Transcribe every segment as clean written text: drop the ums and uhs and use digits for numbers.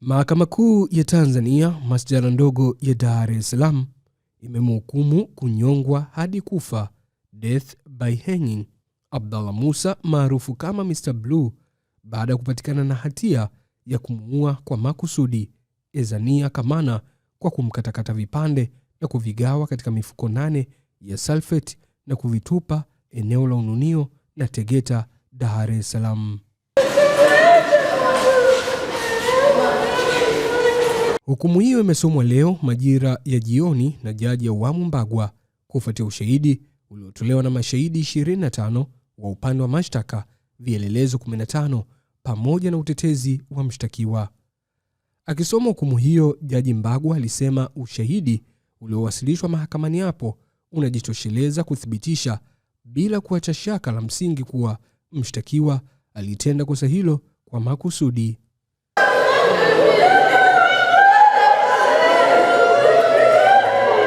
Mahakama Kuu ya Tanzania, Masjala ndogo ya Dar es Salaam, imemhukumu kunyongwa hadi kufa, death by hanging, Abdallah Mussa maarufu kama Mr. Blue baada ya kupatikana na hatia ya kumuua kwa makusudi Ezania Kamana kwa kumkatakata vipande na kuvigawa katika mifuko 8 ya sulfate na kuvitupa eneo la Ununio na Tegeta, Dar es Salaam. Hukumu hiyo imesomwa leo majira ya jioni na Jaji Awamu Mbagwa kufuatia ushahidi uliotolewa na mashahidi 25 wa upande wa mashtaka, vielelezo 15 pamoja na utetezi wa mshtakiwa. Akisoma hukumu hiyo, Jaji Mbagwa alisema ushahidi uliowasilishwa mahakamani hapo unajitosheleza kuthibitisha bila kuacha shaka la msingi kuwa mshtakiwa alitenda kosa hilo kwa makusudi.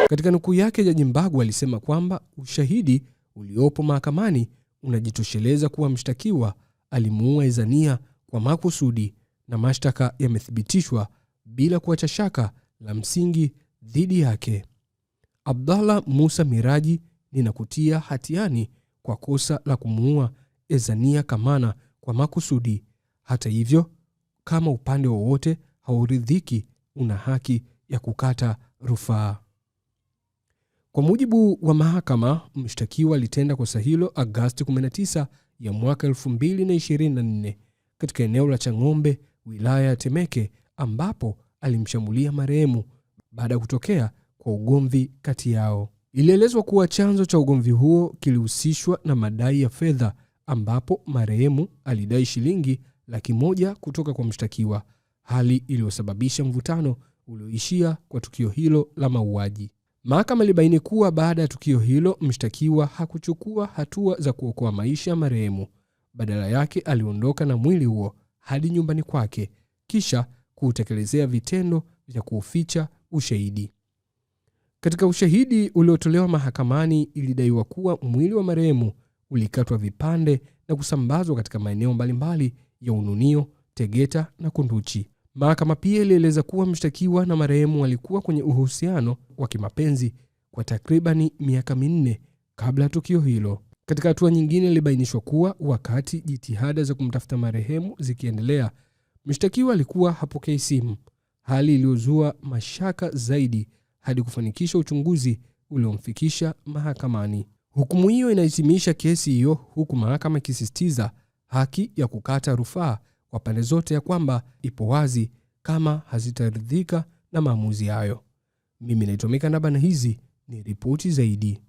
Katika nukuu yake, Jaji Mbagwa alisema kwamba ushahidi uliopo mahakamani unajitosheleza kuwa mshtakiwa alimuua Ezania kwa makusudi na mashtaka yamethibitishwa bila kuacha shaka la msingi dhidi yake. Abdallah Mussa Miraji, ninakutia hatiani kwa kosa la kumuua Ezania Kamana kwa makusudi. Hata hivyo, kama upande wowote hauridhiki, una haki ya kukata rufaa. Kwa mujibu wa mahakama, mshtakiwa alitenda kosa hilo Agosti 19 ya mwaka 2024 katika eneo la Chang'ombe, wilaya ya Temeke, ambapo alimshambulia marehemu baada ya kutokea kwa ugomvi kati yao. Ilielezwa kuwa chanzo cha ugomvi huo kilihusishwa na madai ya fedha, ambapo marehemu alidai shilingi 100,000 kutoka kwa mshtakiwa, hali iliyosababisha mvutano ulioishia kwa tukio hilo la mauaji. Mahakama ilibaini kuwa baada ya tukio hilo, mshtakiwa hakuchukua hatua za kuokoa maisha ya marehemu. Badala yake aliondoka na mwili huo hadi nyumbani kwake kisha kutekelezea vitendo vya kuficha ushahidi. Katika ushahidi uliotolewa mahakamani, ilidaiwa kuwa mwili wa marehemu ulikatwa vipande na kusambazwa katika maeneo mbalimbali ya Ununio, Tegeta na Kunduchi. Mahakama pia ilieleza kuwa mshtakiwa na marehemu walikuwa kwenye uhusiano wa kimapenzi kwa takribani miaka 4 kabla ya tukio hilo. Katika hatua nyingine, ilibainishwa kuwa wakati jitihada za kumtafuta marehemu zikiendelea, mshtakiwa alikuwa hapokei simu, hali iliyozua mashaka zaidi hadi kufanikisha uchunguzi uliomfikisha mahakamani. Hukumu hiyo inahitimisha kesi hiyo, huku mahakama ikisisitiza haki ya kukata rufaa kwa pande zote, ya kwamba ipo wazi kama hazitaridhika na maamuzi hayo. Mimi naitwa Mika Naba na hizi ni ripoti zaidi.